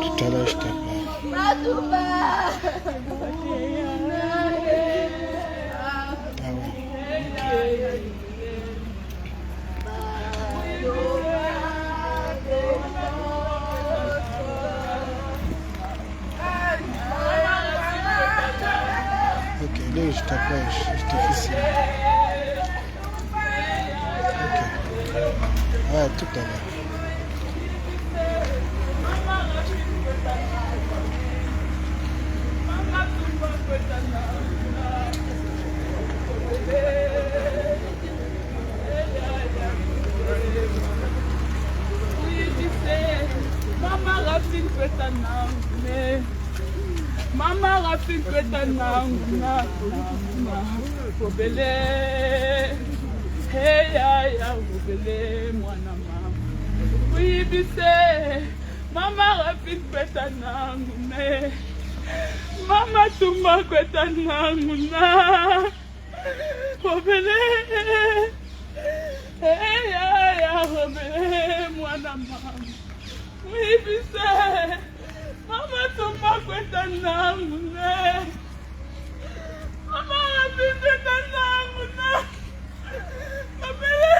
Tout à l'heure, je t'appelle. Ah ouais. Ok, là, je t'appelle, je te fais signe. Ok. Ah, tout à l'heure. Mama Rafin Petana Obele Hey ya Obele Mwana mama Oui bise Mama Rafin Petana Mama Tumba Petana Obele Hey ya Obele Mwana mama Oui bise Mama Tumba Petana Mama Rafin Petana Obele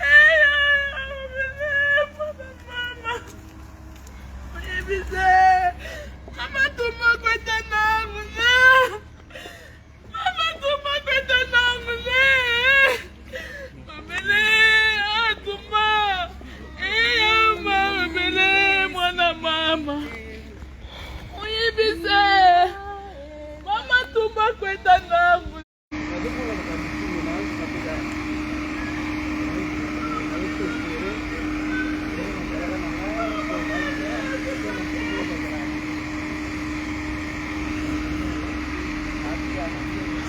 Hey ya Obele Mwana mama Oui bise Mama Tumba Petana Mama Tumba Petana Obele Tumba Obele Mwana mama Oui bise Mama Tumba Petana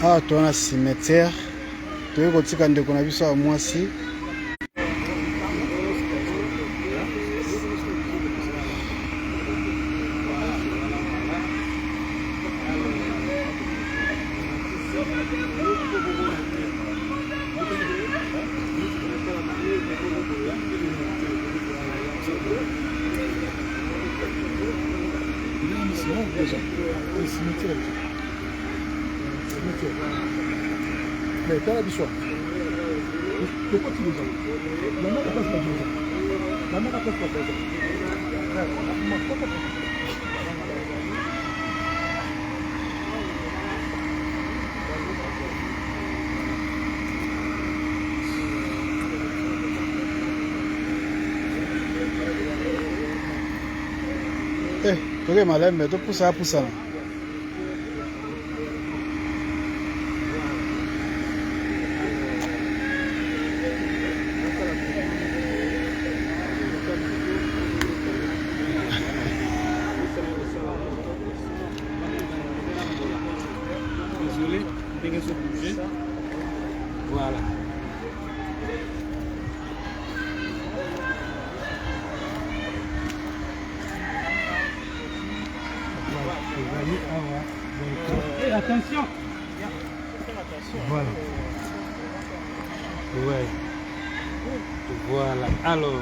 Ah, toi, un cimetière. Tu veux que tu aies qu'on a vu ça à moi aussi. Mais t'as la bichon. Pourquoi tu les as? La mère n'a pas fait la mère n'a pas fait Eh, tu es malade, mais tu pousses à pousser. Désolé, bien se bouger. Voilà. Et attention. Voilà. Ouais. Voilà. Alors.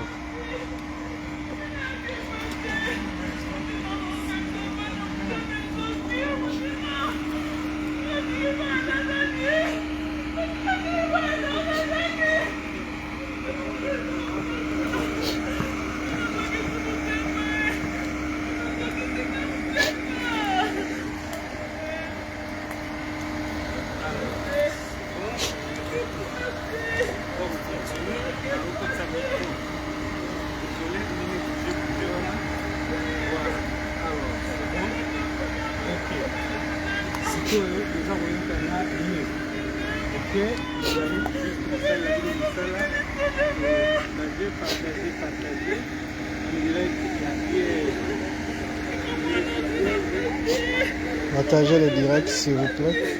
Partagez le direct s'il vous plaît.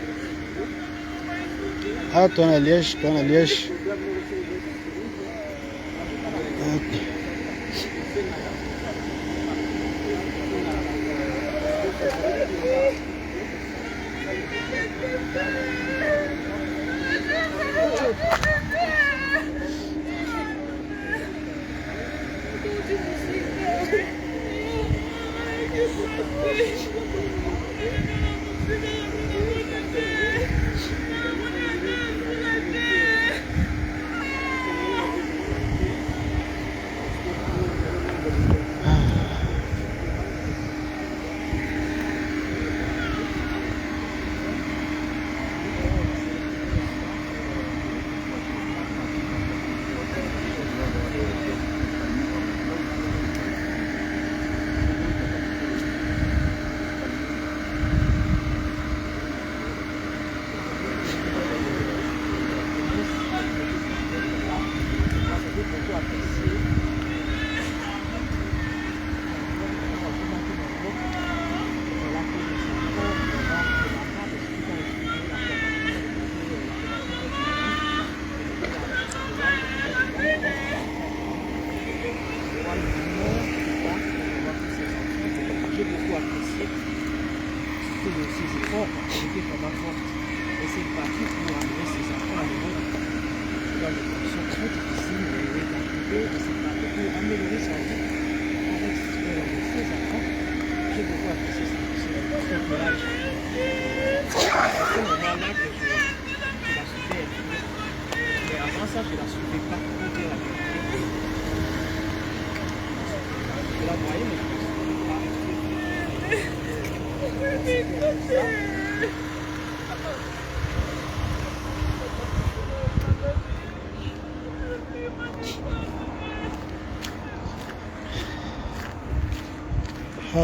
Ah, toi en Liège, toi en Liège. Thank you.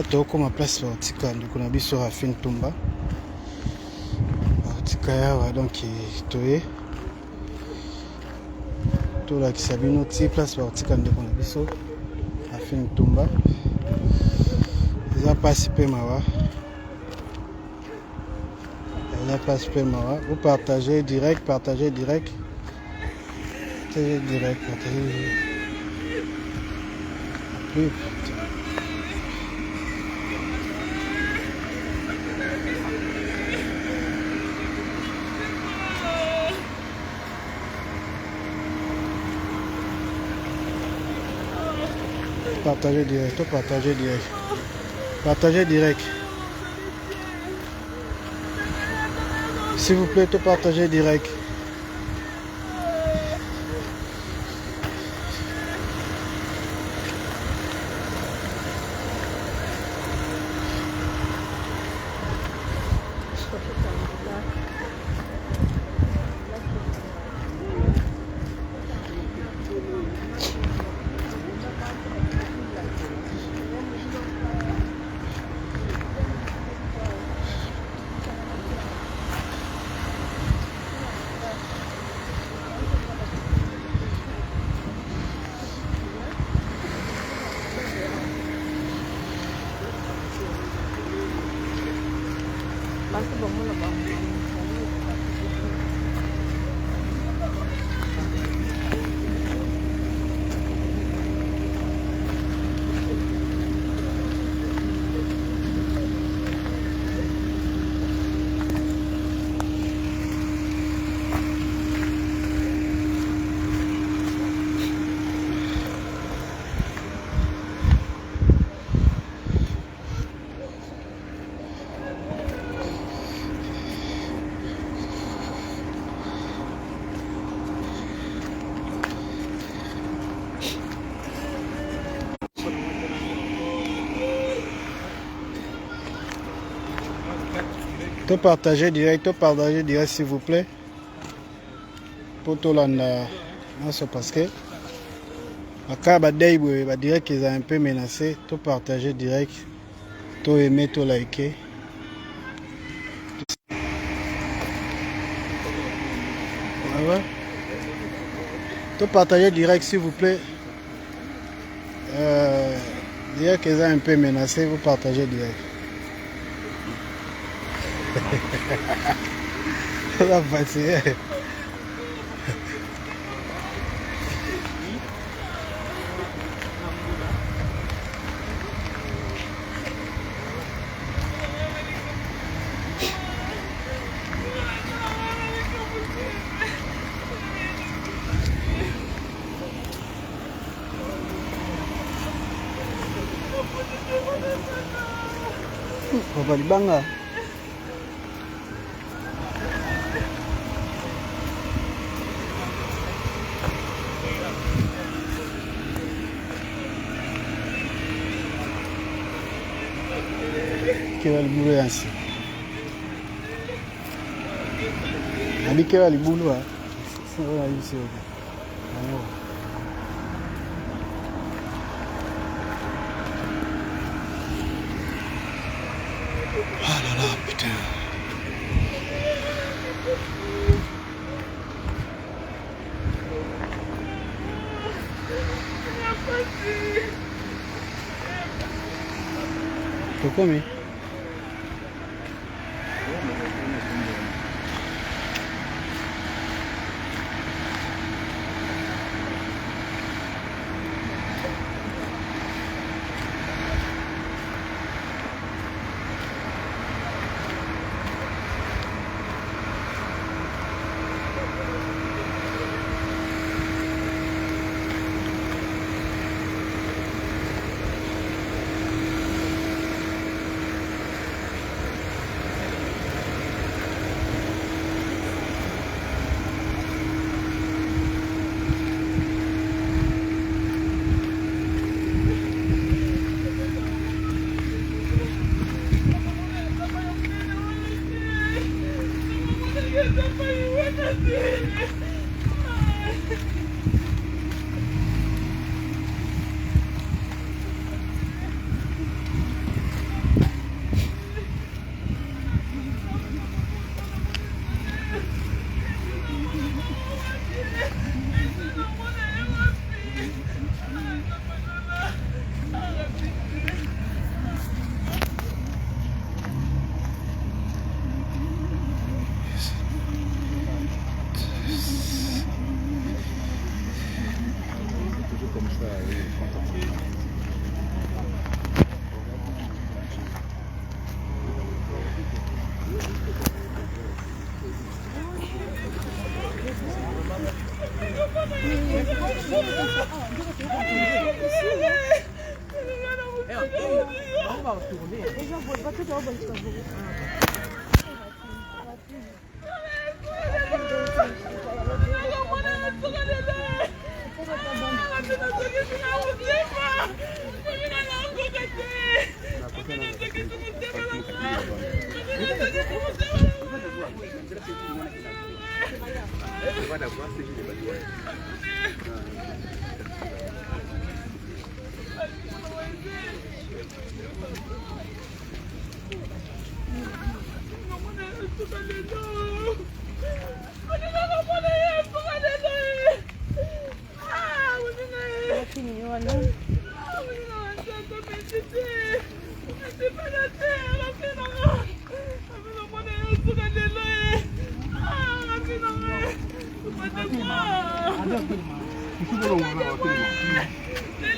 Tokoma place baotika ndeko na biso Rafin Ntumba baotika yawa donc toye tolakisa bino ti place baotika ndeko na biso Rafin Ntumba eza pasi mpe mawa vous partagez direct partagez direct. Oui. Partagez direct, partagez direct. S'il vous plaît, partagez direct. Partagez direct s'il vous plaît. Pour tout l'année, parce que à dire qu'ils ont un peu menacé, tout partager direct, tout aimer, tout liker. Voilà. Tout partager direct s'il vous plaît. Dire qu'ils ont un peu menacé, vous partagez direct. La facile. Papa Libanga. Quel boulot ainsi. On dit quel boulot hein. C'est vrai ici. Ah là là, putain. Pourquoi mais?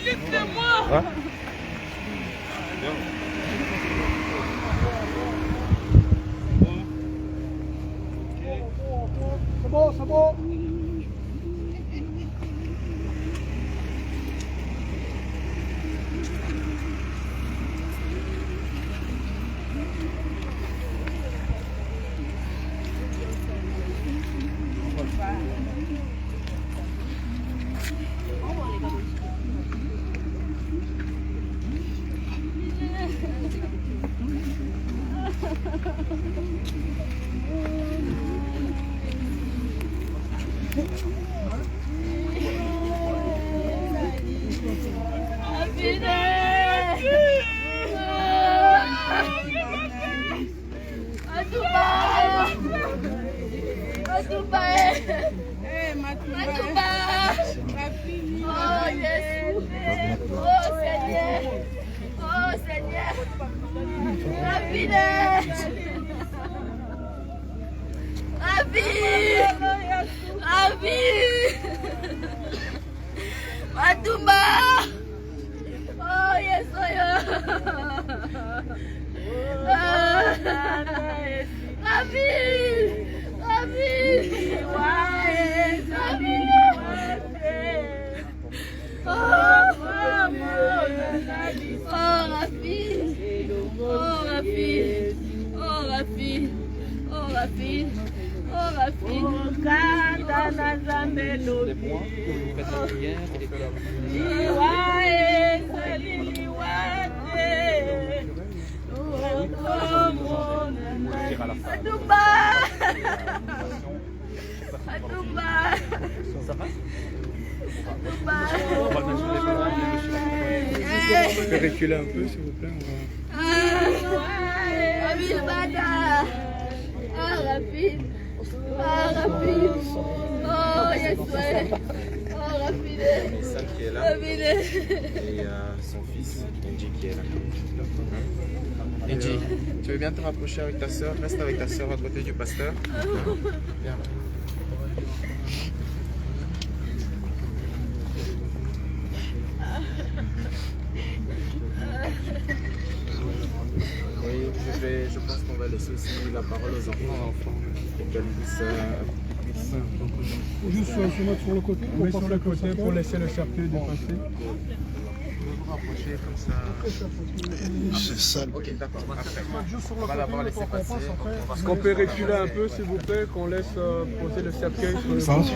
Laissez-moi. C'est bon, c'est bon. Oh Rafine, oh Rafine, oh Rafine, oh Rafine. Kanda na Nzambe lobi. Liwae saliliwate. Adouba. Adouba. Vous pouvez reculer un peu, s'il vous plaît. Abilbada. Ah, rapide. Ah, rapide. Oh, yes, ouais. Oh, rapide. Sam qui est là. Rapide. Et son fils, Benji, qui est là. Benji, tu veux bien te rapprocher avec ta soeur? Reste avec ta soeur à côté du pasteur. Viens là. Oui, je pense qu'on va laisser aussi la parole aux enfants pour qu'elles puissent. Juste se mettre sur le côté. On met sur le côté pour laisser le cercueil dépasser. Vous rapprocher comme ça. C'est sale. Ok, d'accord. Après, Juste sur on le va côté d'abord laisser pour qu'on passer. passe après. On va Est-ce qu'on peut reculer un peu, s'il vous plaît, qu'on laisse poser le cercueil sur le Pardon? côté.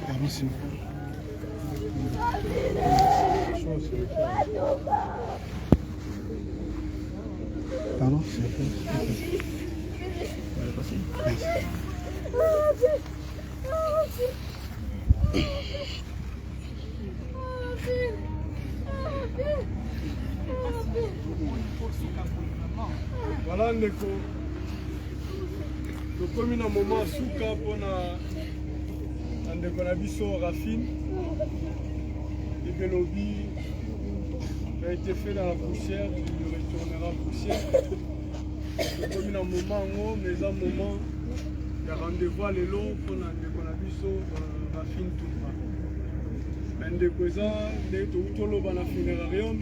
Permissez-moi. Pardon? Voilà ndeko tokomi na moment ya suka mpona ndeko na biso Rafine Ebelobi a été fait dans la poussière, il retournera en poussière. Tokomi na moment yango mais eza moment ya rendez-vous lelo mpona ndeko na biso Rafine Tumba. Mais ndeko eza nde touti oloba na funérarium.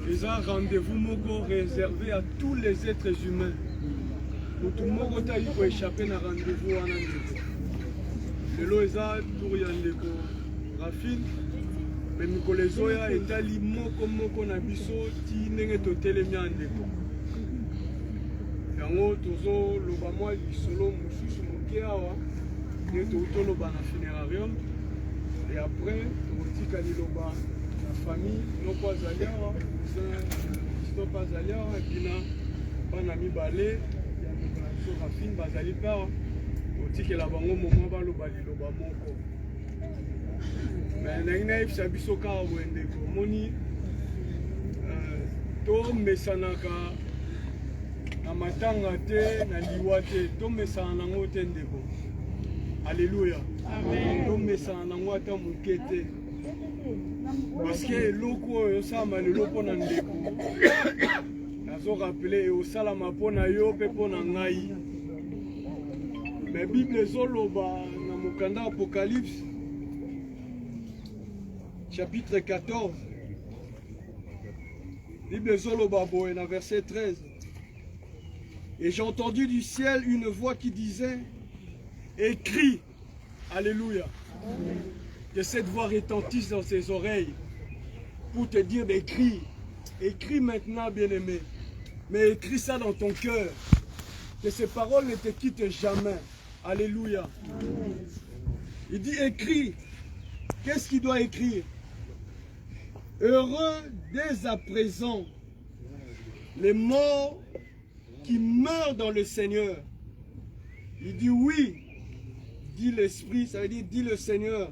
Ils ont un rendez-vous moko réservé à tous les êtres humains. Tout le monde a échappé à un rendez-vous en Andeko. Le lo eza tour ya ndeko Rafine. Mais Mikole Zoya etali moko na biso ti ndenge totelemi ya ndeko. Yango tozo loba mwa lisolo mosusu moke awa nde touti oloba na funérarium. Et après tokotika liloba famille non pas ailleurs non pas ailleurs bina bana mibale ya ndeko Rafine bazali pa otikela bango moment baloba liloba moko mais ndenge nayebisa biso kaka boye ndeko omoni tomesanaka na matanga te na liwa te tomesana nango te ndeko alleluya tomesana nango ata moke te. Parce que eloko oyo osala lelo mpona ndeko nazo rappele osalama mpona yo mpe mpona ngai. Mais Bible ezoloba na mokanda Apocalypse chapitre 14. Bible ezoloba boye na verset 13. Et j'ai entendu du ciel une voix qui disait écris. Alléluia. Que cette voix retentisse dans ses oreilles pour te dire d'écrire. Écris maintenant, bien-aimé. Mais écris ça dans ton cœur. Que ces paroles ne te quittent jamais. Alléluia. Il dit écris. Qu'est-ce qu'il doit écrire? Heureux dès à présent les morts qui meurent dans le Seigneur. Il dit oui. Dit l'Esprit, ça veut dire dit le Seigneur.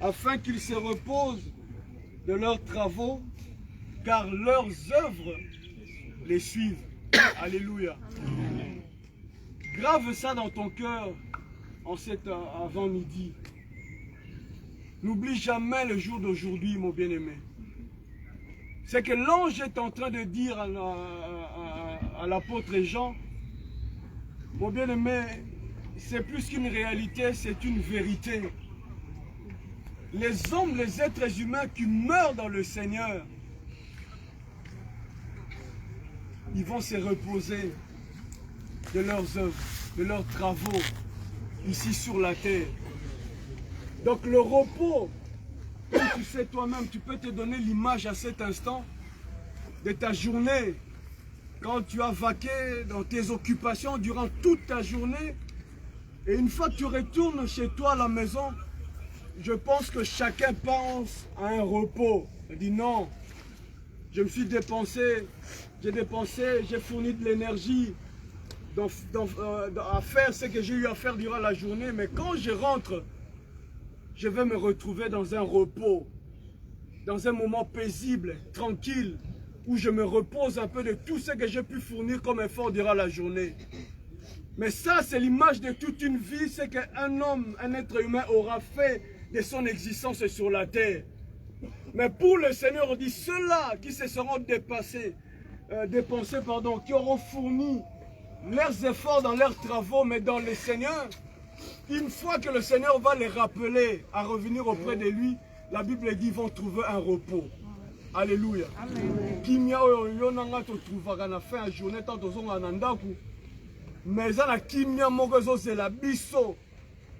Afin qu'ils se reposent de leurs travaux, car leurs œuvres les suivent. Alléluia. Grave ça dans ton cœur en cet avant-midi. N'oublie jamais le jour d'aujourd'hui, mon bien-aimé. C'est que l'ange est en train de dire à l'apôtre Jean, mon bien-aimé, c'est plus qu'une réalité, c'est une vérité. Les hommes, les êtres humains qui meurent dans le Seigneur, ils vont se reposer de leurs œuvres, de leurs travaux, ici sur la terre. Donc le repos, comme tu sais toi-même, tu peux te donner l'image à cet instant de ta journée, quand tu as vaqué dans tes occupations durant toute ta journée, et une fois que tu retournes chez toi à la maison, je pense que chacun pense à un repos. Il dit non, je me suis dépensé, j'ai fourni de l'énergie à faire ce que j'ai eu à faire durant la journée, mais quand je rentre, je vais me retrouver dans un repos, dans un moment paisible, tranquille, où je me repose un peu de tout ce que j'ai pu fournir comme effort durant la journée. Mais ça, c'est l'image de toute une vie, c'est qu'un homme, un être humain aura fait de son existence sur la terre. Mais pour le Seigneur, on dit ceux-là qui se seront dépensés, qui auront fourni leurs efforts dans leurs travaux, mais dans le Seigneur, une fois que le Seigneur va les rappeler à revenir auprès de lui, la Bible dit qu'ils vont trouver un repos. Alléluia. Kimia oyo nanga to trouvaka na fin ya journée tant tozonga na ndaku. Mais za na kimia moko ezozela biso.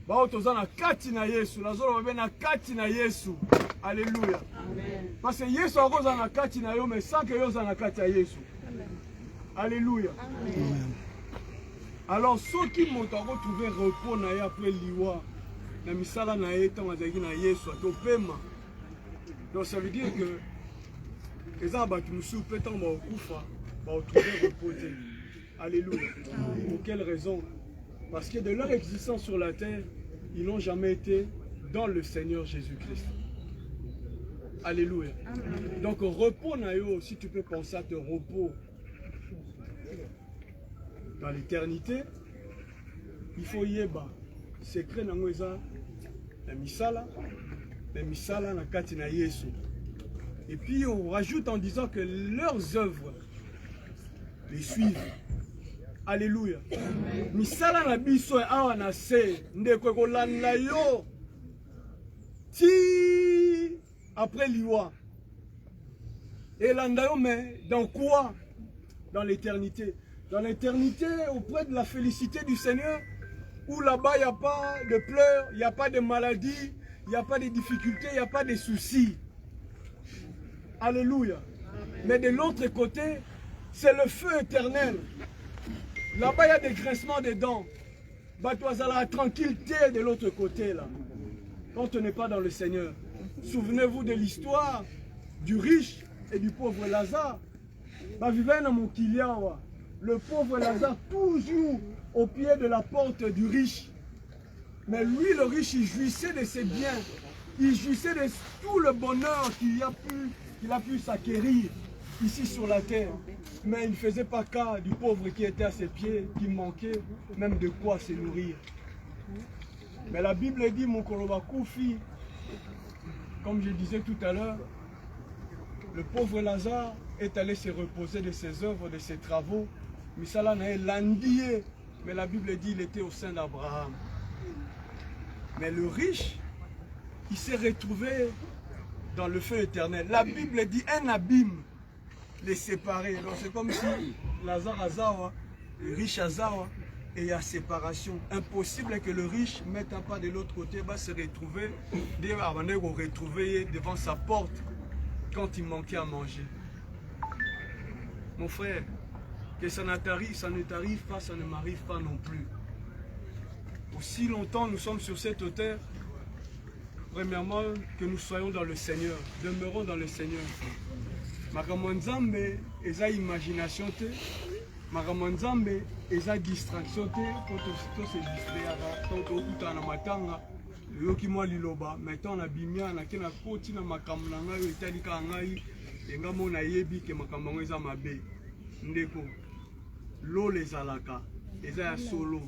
Bao toza na kati na Yesu, nazolo babe na kati na Yesu. Alléluia. Parce que Yesu akoza na kati na yo, mais sans que yo za na kati ya Yesu. Alléluia. Alors ceux qui m'ont retrouvé repos na ye après liwa, na misala na ye tant azaki na Yesu to pema. Donc ça veut dire que les gens qui peut retrouver reposer. Alléluia. Pour quelle raison? Parce que de leur existence sur la terre, ils n'ont jamais été dans le Seigneur Jésus-Christ. Alléluia. Donc repos nayo, si tu peux penser à te repos dans l'éternité, il faut yeba secret na ngoza la misala na kati na Yesu. Et puis on rajoute en disant que leurs œuvres les suivent. Alléluia. Misala na biso awa na se ndeko kolanda yo ti après liwa. Et landa yo mais dans quoi? Dans l'éternité. Dans l'éternité auprès de la félicité du Seigneur, où là-bas il n'y a pas de pleurs, il n'y a pas de maladies, il n'y a pas de difficultés, il n'y a pas de soucis. Alléluia. Mais de l'autre côté, c'est le feu éternel. Là-bas, il y a des grincements de dents. La tranquillité de l'autre côté, là. Quand on n'est pas dans le Seigneur. Souvenez-vous de l'histoire du riche et du pauvre Lazare. Le pauvre Lazare, toujours au pied de la porte du riche. Mais lui, le riche, il jouissait de ses biens. Il jouissait de tout le bonheur qu'il a pu s'acquérir ici sur la terre. Mais il ne faisait pas cas du pauvre qui était à ses pieds, qui manquait même de quoi se nourrir. Mais la Bible dit, mon Koloba Koufi, comme je disais tout à l'heure, le pauvre Lazare est allé se reposer de ses œuvres, de ses travaux. Misala n'a landié, mais la Bible dit qu'il était au sein d'Abraham. Mais le riche, il s'est retrouvé dans le feu éternel. La Bible dit un abîme les séparer. Donc c'est comme si Lazare Azawa, le riche Azawa, et il y a séparation. Impossible que le riche, mette un pas de l'autre côté, va se retrouver devant sa porte quand il manquait à manger. Mon frère, que ça ne t'arrive pas, ça ne m'arrive pas non plus. Aussi longtemps nous sommes sur cette terre, premièrement, que nous soyons dans le Seigneur, demeurons dans le Seigneur. Makamonzambe, eza imagination te, makamonzambe, eza distraction te, quand se distraire, quand on tout en matanga, yoki moi liloba, maintenant na bimia, na kena koti na makamulanga, yo italika ngai, engamo na yebi ke makamongo eza mabe, ndeko, l'eau les alaka, eza ya solo.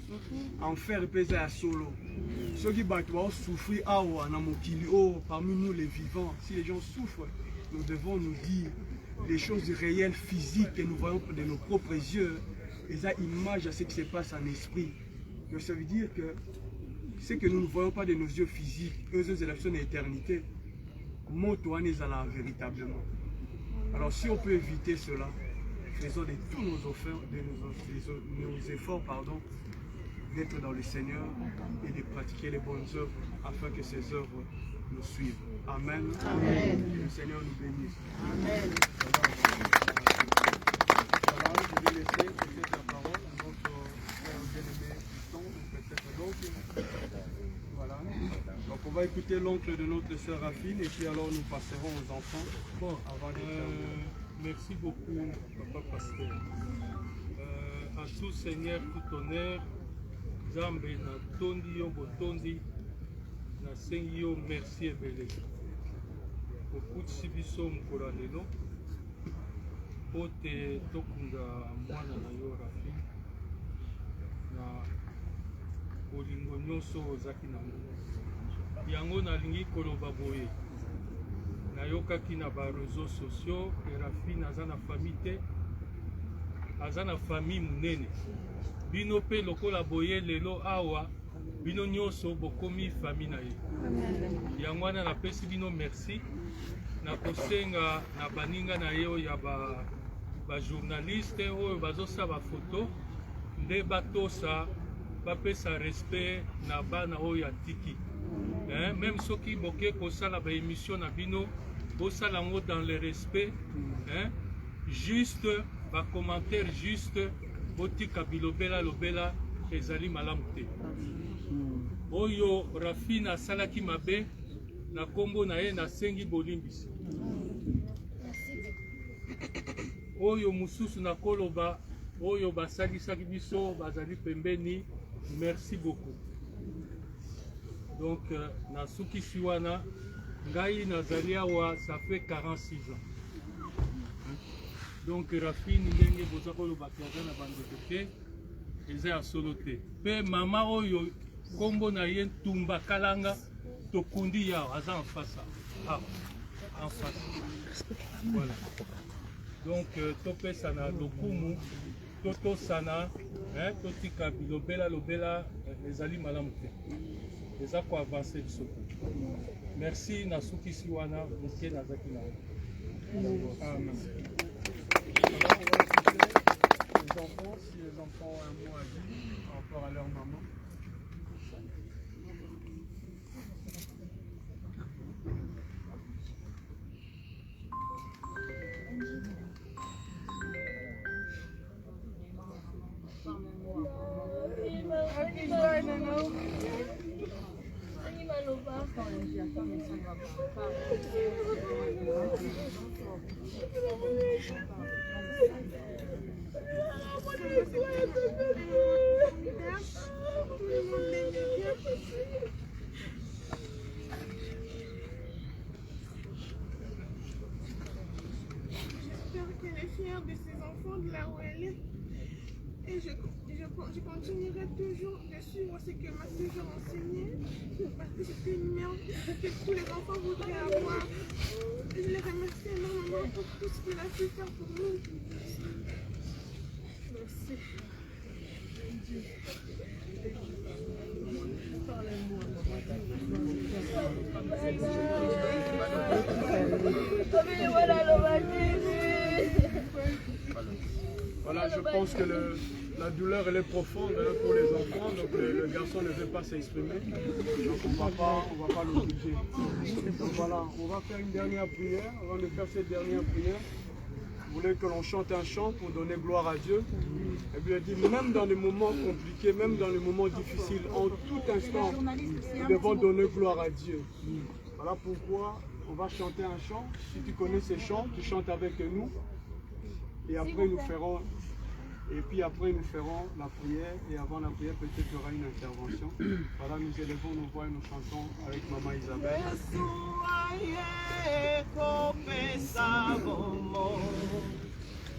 Enfer pe eza ya solo. Ceux qui vont souffrir parmi nous les vivants, si les gens souffrent, nous devons nous dire les choses réelles, physiques que nous voyons de nos propres yeux, et ça image à ce qui se passe en esprit. Donc ça veut dire que ce que nous ne voyons pas de nos yeux physiques, eux c'est la éternité, montent là véritablement. Alors si on peut éviter cela, faisons de tous nos efforts, d'être dans le Seigneur et de pratiquer les bonnes œuvres afin que ces œuvres nous suivent. Amen. Amen. Que le Seigneur nous bénisse. Amen. Voilà, je vais laisser peut-être la parole à notre bien-aimé Piston, peut-être l'oncle. Voilà. Donc on va écouter l'oncle de notre sœur Rafine et puis alors nous passerons aux enfants. Bon, merci beaucoup, Papa Pasteur. À tout Seigneur, tout honneur, Zambe na tondi yo botondi, na sengi yo merci ebele. Okutisi biso mokolo lelo, pote tokunda mwana na yo Rafine, na bolingo nyonso ozaki nango. Yango nalingi koloba boye. Nayokaki na ba réseaux sociaux et Rafine aza na famille te, aza na famille munene. Bino pe lokola boye lelo awa, bino nyonso bokomi famille na ye. Yango wana napesi bino merci, na kosenga na baninga na ye ya ba journaliste oyo bazosala ba photo, nde batosa bapesa respect na bana oyo atiki. Même ceux qui boke kosala ba émission na bino, bosala ngo dans le respect, juste ba commentaire juste, botika bilobela lobela ezali malamu te. Oyo Rafine asalaki mabe na kombo na ye na sengi bolimbisi. Oyo mususu na koloba oyo basalisaki biso bazali pembeni, merci beaucoup. Donc, na suki siwana, ngai nazali awa, ça fait 46 ans. Donc, Rafine, ndenge bozakolo bakaza na bandeko te, eza ya solo te. Pe mama oyo, kombo na ye Tumba Kalanga, tokundi yao, aza en face. Ah, en face. Voilà. Donc, tope sana dokumu, toto sana, totika bilobela lobela, ezali malamu te. Les a avancé du socle. Merci Nasuki Siwana, monsieur Nazaki Amen. Alors, on va écouter les enfants, si les enfants ont un mot à dire par rapport à leur maman. J'espère qu'elle est fière de ses enfants, de là où elle est. Et je continuerai toujours de suivre ce que m'a toujours enseigné, parce que c'est une merde que tous les enfants voudraient avoir. Et je les remercie énormément pour tout ce qu'il a pu faire pour nous. Merci. Voilà, je pense que la douleur elle est profonde pour les enfants, donc le garçon ne veut pas s'exprimer, donc on va pas l'obliger. Donc voilà, on va faire une dernière prière. Avant de faire cette dernière prière, vous voulez que l'on chante un chant pour donner gloire à Dieu. Et puis il dit, même dans les moments compliqués, même dans les moments difficiles, en tout instant, nous devons donner gloire à Dieu. Voilà pourquoi on va chanter un chant. Si tu connais ces chants, tu chantes avec nous. Et après nous ferons, la prière, et avant la prière peut-être il y aura une intervention. Voilà, nous élevons nos voix et nous chantons avec Maman Isabelle.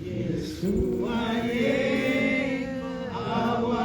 Yesu aye, awa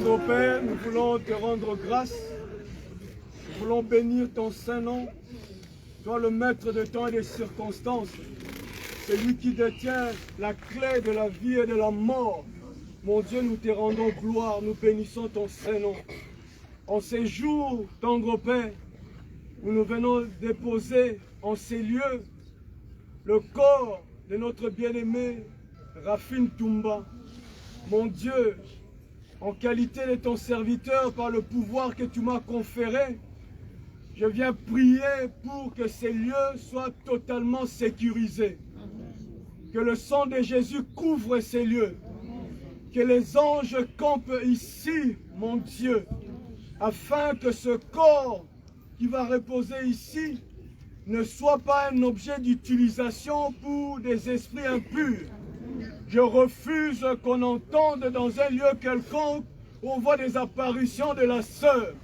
Tendre Père, nous voulons te rendre grâce. Nous voulons bénir ton Saint-Nom. Toi, le maître de temps et des circonstances. C'est lui qui détient la clé de la vie et de la mort. Mon Dieu, nous te rendons gloire, nous bénissons ton Saint-Nom. En ces jours, tendre Père, où nous venons déposer en ces lieux le corps de notre bien-aimé Rafin Toumba. Mon Dieu, en qualité de ton serviteur, par le pouvoir que tu m'as conféré, je viens prier pour que ces lieux soient totalement sécurisés. Que le sang de Jésus couvre ces lieux. Que les anges campent ici, mon Dieu, afin que ce corps qui va reposer ici ne soit pas un objet d'utilisation pour des esprits impurs. Je refuse qu'on entende dans un lieu quelconque où on voit des apparitions de la sœur.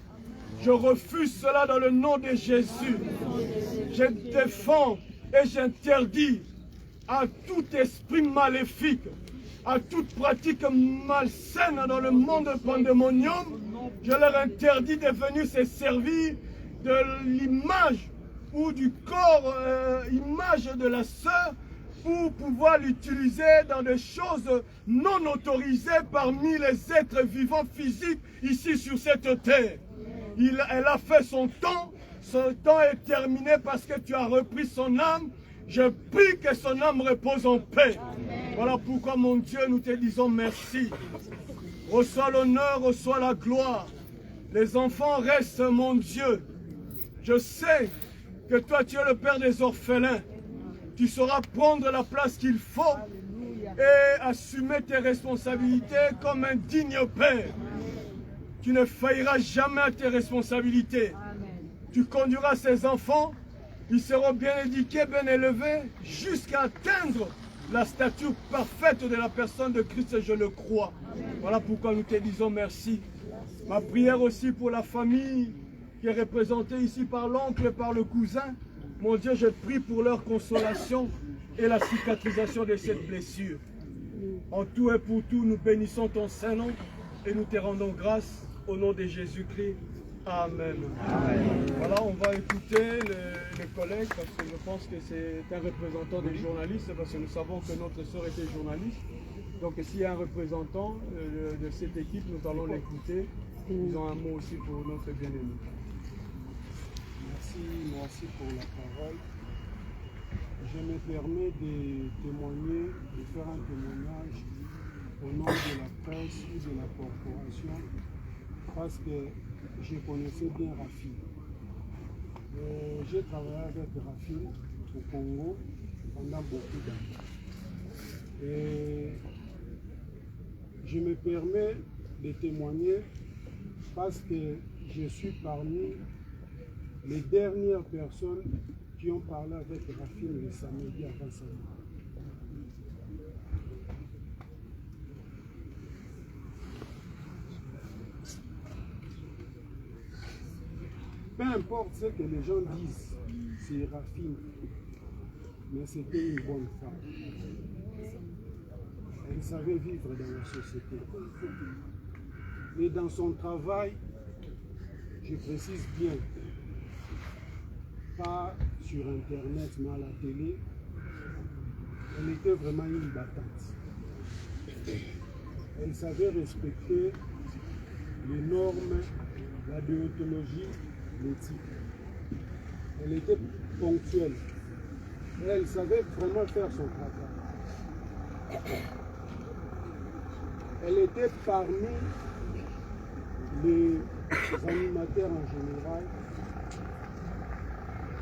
Je refuse cela dans le nom de Jésus. Je défends et j'interdis à tout esprit maléfique, à toute pratique malsaine dans le monde pandémonium. Je leur interdis de venir se servir de l'image ou du corps, image de la sœur, pour pouvoir l'utiliser dans des choses non autorisées parmi les êtres vivants physiques ici sur cette terre. Elle a fait son temps est terminé parce que tu as repris son âme. Je prie que son âme repose en paix. Voilà pourquoi, mon Dieu, nous te disons merci. Reçois l'honneur, reçois la gloire. Les enfants restent, mon Dieu. Je sais que toi, tu es le Père des orphelins. Tu sauras prendre la place qu'il faut et assumer tes responsabilités comme un digne Père. Tu ne failliras jamais à tes responsabilités. Tu conduiras ces enfants, ils seront bien éduqués, bien élevés, jusqu'à atteindre la stature parfaite de la personne de Christ, je le crois. Voilà pourquoi nous te disons merci. Ma prière aussi pour la famille qui est représentée ici par l'oncle et par le cousin. Mon Dieu, je prie pour leur consolation et la cicatrisation de cette blessure. En tout et pour tout, nous bénissons ton Saint-Nom et nous te rendons grâce au nom de Jésus-Christ. Amen. Amen. Voilà, on va écouter les collègues parce que je pense que c'est un représentant des journalistes parce que nous savons que notre sœur était journaliste. Donc s'il y a un représentant de cette équipe, nous allons l'écouter. Ils ont un mot aussi pour notre bien-aimé. Merci pour la parole. Je me permets de témoigner, de faire un témoignage au nom de la presse ou de la corporation parce que je connaissais bien Rafin. J'ai travaillé avec Rafin au Congo pendant beaucoup d'années. Et je me permets de témoigner parce que je suis parmi les dernières personnes qui ont parlé avec Rafin le samedi avant sa mort. Peu importe ce que les gens disent, c'est Rafin, mais c'était une bonne femme. Elle savait vivre dans la société. Et dans son travail, je précise bien, pas sur Internet, mais à la télé, elle était vraiment une battante. Elle savait respecter les normes, la déontologie, l'éthique. Elle était ponctuelle. Et elle savait vraiment faire son travail. Elle était parmi les animateurs en général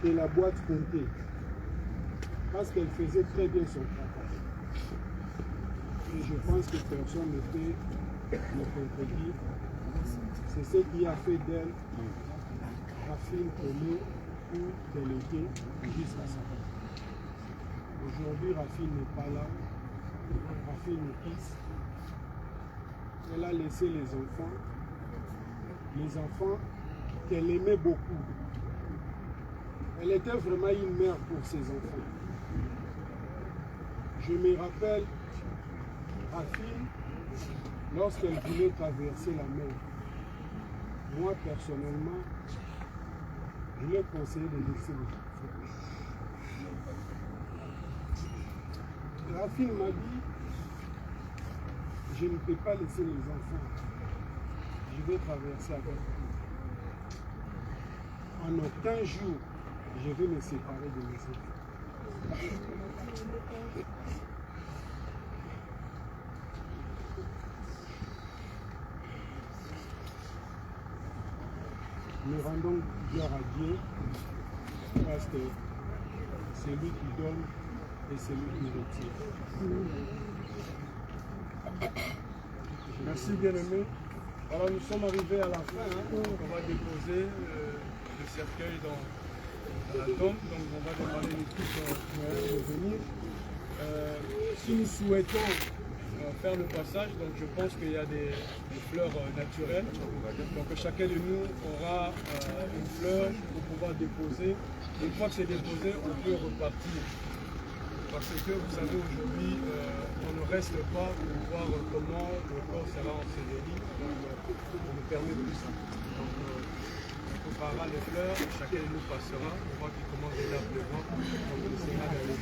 que la boîte comptait. Parce qu'elle faisait très bien son travail. Et je pense que personne ne peut le contredire. C'est ce qui a fait d'elle Rafin Pelé où elle était jusqu'à sa mort. Aujourd'hui, Rafin n'est pas là. Rafin nous quitte. Elle a laissé les enfants qu'elle aimait beaucoup. Elle était vraiment une mère pour ses enfants. Je me rappelle, Rafin, lorsqu'elle voulait traverser la mer, moi personnellement, je lui ai conseillé de laisser les enfants. La fille m'a dit, je ne peux pas laisser les enfants, je vais traverser avec eux. En aucun jour, je vais me séparer de mes enfants. Nous rendons gloire à Dieu parce que c'est lui qui donne et c'est lui qui retire. Merci bien-aimé. Alors nous sommes arrivés à la fin. On va déposer le cercueil dans la tombe. Donc on va demander à l'équipe de venir. Si nous souhaitons faire le passage, donc je pense qu'il y a des fleurs naturelles. Donc chacun de nous aura une fleur pour pouvoir déposer. Une fois que c'est déposé, on peut repartir. Parce que vous savez, aujourd'hui, on ne reste pas pour voir comment le corps sera enseveli. Donc on nous permet tout ça. Donc on préparera les fleurs, chacun de nous passera. On voit qu'il commence déjà à pleuvoir. Donc on essaiera d'aller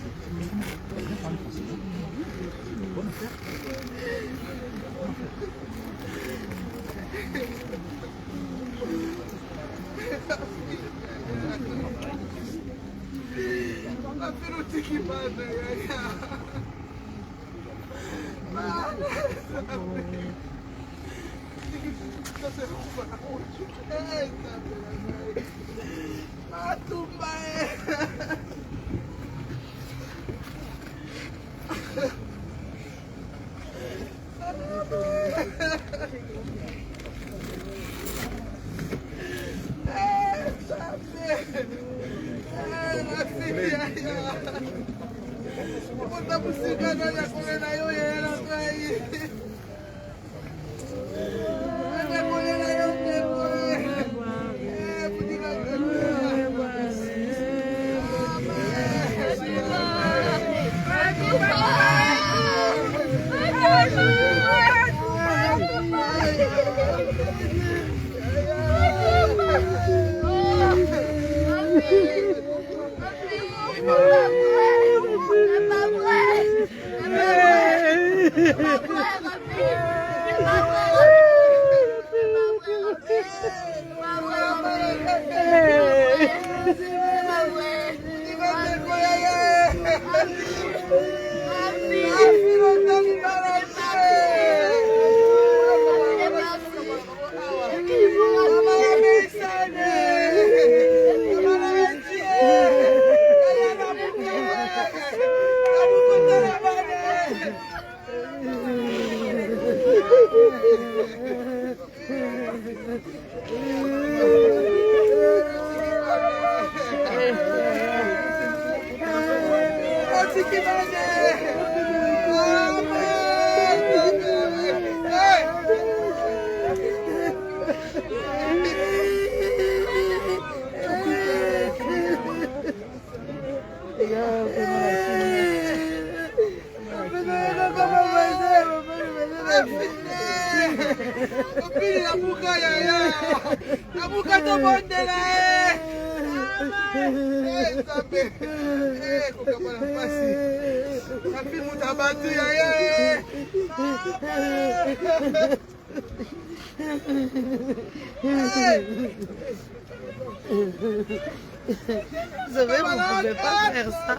Vous savez, vous ne pouvez pas faire ça.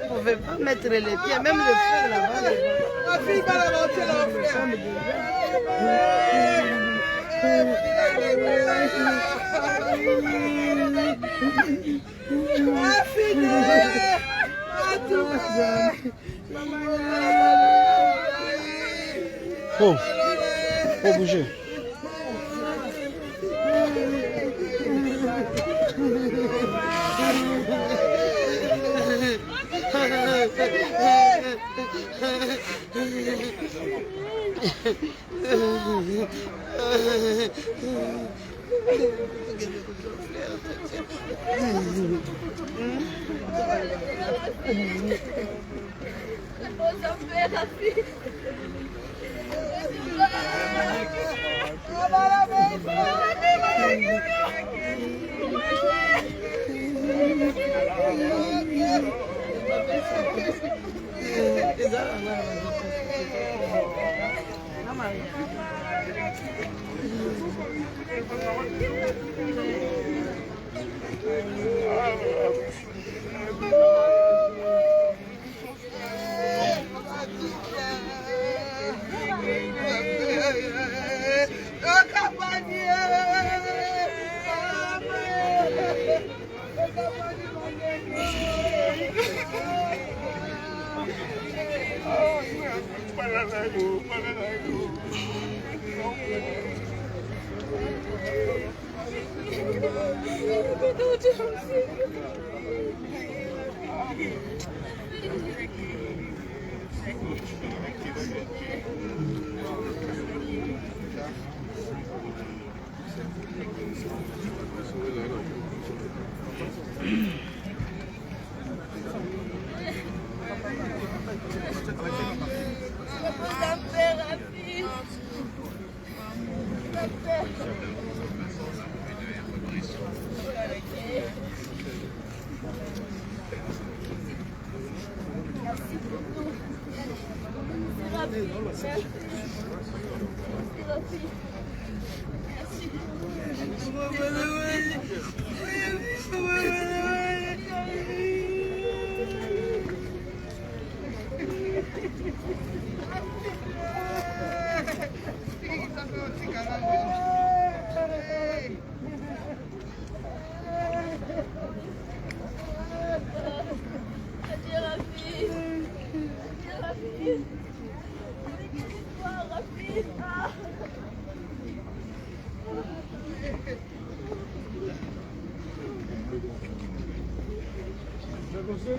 Vous ne pouvez pas mettre les pieds, même le fer là-bas. Ma fille va la monter là, Faut bouger.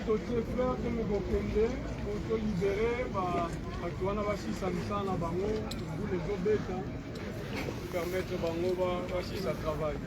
totie fleur comme bokende pour libérer bato wana basisa misala na bango mbula ezobeta permettre bango basisa travail.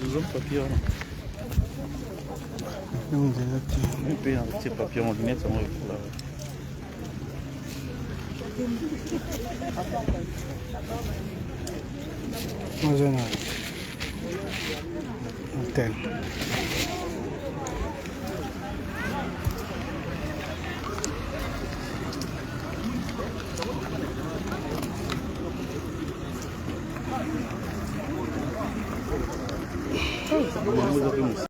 Ils ont papier. On peut un petit papier, on le met, on le fout là. Hôtel. Vamos a ver.